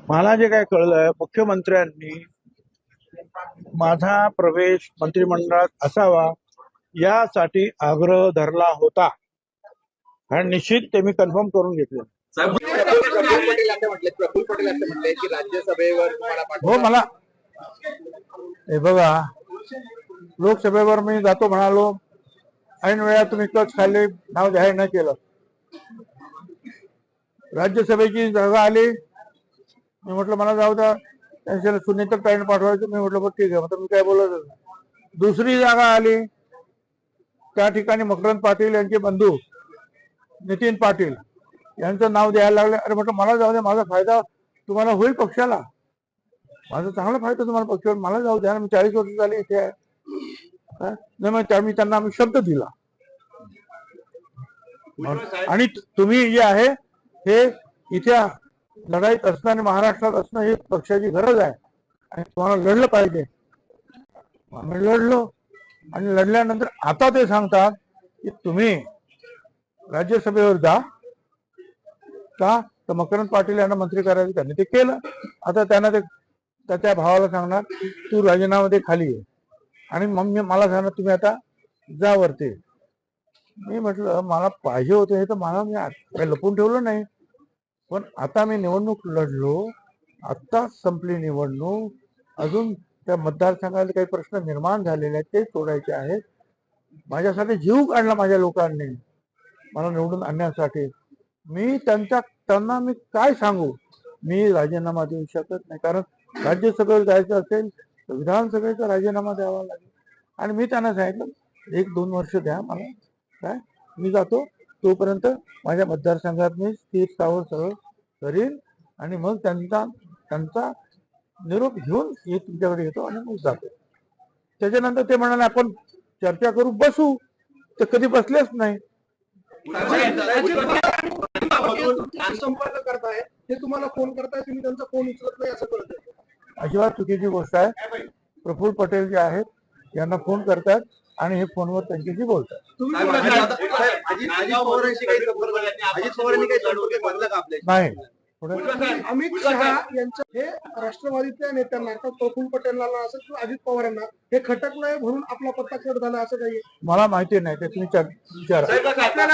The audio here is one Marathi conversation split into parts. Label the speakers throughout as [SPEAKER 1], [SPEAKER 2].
[SPEAKER 1] मला जे काय कळलंय, मुख्यमंत्र्यांनी माझा प्रवेश मंत्रिमंडळात असावा यासाठी आग्रह धरला होता आणि निश्चित ते मी कन्फर्म करून घेतले.
[SPEAKER 2] प्रफुल्ल पटेल असं म्हटलंय की राज्यसभेवर
[SPEAKER 1] हो, मला हे बघा, लोकसभेवर मी जातो म्हणालो, ऐन वेळा तुम्ही कच खाल्ले, नाव जाहीर नाही केलं. राज्यसभेची जागा आली, मी म्हटलं मला जाऊ द्या, त्यांच्या सुनेतर ताईने पाठवायचं. मी म्हटलं बघ ठीक आहे, मी काय बोलत. दुसरी जागा आली, त्या ठिकाणी मकरंद पाटील यांचे बंधू नितीन पाटील यांचं नाव द्यायला लागले. अरे म्हटलं मला जाऊ द्या, माझा फायदा तुम्हाला होईल पक्षाला, माझा चांगला फायदा तुम्हाला पक्षावर, मला जाऊ द्या. मी 40 वर्ष झाले इथे आहे. नाही मग मी त्यांना आम्ही शब्द दिला. आणि तुम्ही जे आहे हे इथे लढाईत असणं आणि महाराष्ट्रात असणं ही पक्षाची गरज आहे आणि तुम्हाला लढलं पाहिजे. आम्ही लढलो आणि लढल्यानंतर आता ते सांगतात की तुम्ही राज्यसभेवर जा का, तर मकरंद पाटील यांना मंत्री करायचं. त्यांनी ते केलं. आता त्यांना ते त्याच्या भावाला सांगणार तू राजीनामा दे, खाली आहे. आणि मग मला सांगणार तुम्ही आता जा वरती. मी म्हटलं मला पाहिजे होतं हे तर मला, मी काही लपून ठेवलं नाही. पण आता मी निवडणूक लढलो, आत्ताच संपली निवडणूक, अजून त्या मतदारसंघात काही प्रश्न निर्माण झालेले आहेत ते सोडायचे आहेत. माझ्यासाठी जीव काढला माझ्या लोकांनी मला निवडून आणण्यासाठी. मी त्यांना मी काय सांगू, मी राजीनामा देऊ शकत नाही. कारण राज्यसभेवर जायचं असेल तर विधानसभेचा राजीनामा द्यावा लागेल. आणि मी त्यांना सांगितलं 1-2 वर्ष द्या मला, काय मी जातो तोपर्यंत माझ्या मतदारसंघात मी स्थिर स्थावर सगळं करीन आणि मग त्यांचा निरोप घेऊन तुमच्याकडे येतो आणि मग जातो. त्याच्यानंतर ते म्हणाले आपण चर्चा करू, बसू. तर कधी बसलेच नाही.
[SPEAKER 2] संपर्क करताय, ते तुम्हाला फोन करताय, तुम्ही त्यांचा फोन उचलत नाही असं कळतंय.
[SPEAKER 1] अजिबात चुकीची गोष्ट आहे. प्रफुल्ल पटेल जे आहेत यांना फोन करतात आणि हे फोनवर त्यांच्याशी बोलतात. नाही.
[SPEAKER 2] अमित शहा यांचं हे राष्ट्रवादीच्या नेत्यांना प्रफुल्ल पटेलला असं किंवा अजित पवार यांना हे खटकलंय म्हणून आपला पत्ता कट झाला असं काही
[SPEAKER 1] मला माहिती नाही, ते तुम्ही विचारा.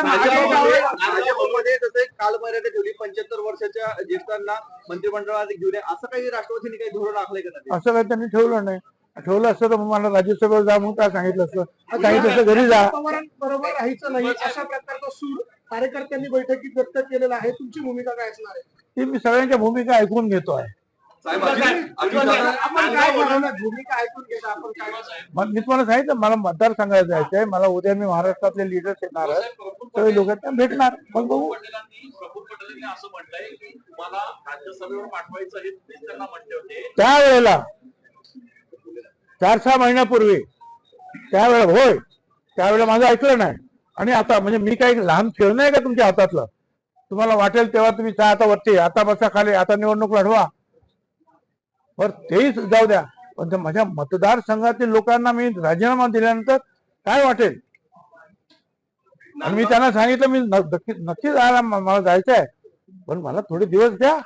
[SPEAKER 2] भाजपमध्ये जसे कालमर्यादा ठेवली 75 वर्षाच्या ज्येष्ठांना मंत्रिमंडळात घेऊन असं काही राष्ट्रवादीने काही धोरण आखलंय का?
[SPEAKER 1] असं काही त्यांनी ठेवलं नाही. ठेवलं असतं तर मला राज्यसभेवर जा म्हणून काय सांगितलं असतं. सांगितलं घरी जा.
[SPEAKER 2] बरोबर राहायचं नाही अशा प्रकारचा सूर कार्यकर्त्यांनी बैठकीत व्यक्त केलेला आहे. तुमची भूमिका काय असणार आहे?
[SPEAKER 1] ती मी सगळ्यांच्या भूमिका ऐकून घेतो आहे. मी तुम्हाला सांगितलं मला मतदारसंघात जायचं आहे. मला उद्या मी महाराष्ट्रातले लीडर्स येणार आहेत, सगळे लोक त्यांना भेटणार. मग बघू. त्यावेळेला 4-6 महिन्यापूर्वी त्यावेळेला होय, त्यावेळेला माझं ऐकलं नाही. आणि आता म्हणजे मी काही लहान खेळ नाही का तुमच्या हातातलं. तुम्हाला वाटेल तेव्हा तुम्ही आता वरती, आता बसा खाली, आता निवडणूक लढवा. बर तेही जाऊ द्या, पण माझ्या मतदारसंघातील लोकांना मी राजीनामा दिल्यानंतर काय वाटेल. आणि मी त्यांना सांगितलं मी नक्की जायला मला जायचं आहे, पण मला थोडे दिवस द्या.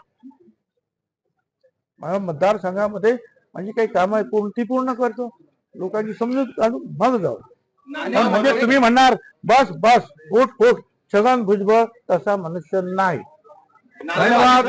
[SPEAKER 1] माझ्या मतदारसंघामध्ये माझी काही कामं आहे ती पूर्ण करतो, लोकांची समजूत काढून मग जाऊ. म्हणजे तुम्ही म्हणणार बस बस उठ उठ छगन भुजबळ तसा मनुष्य नाही. धन्यवाद.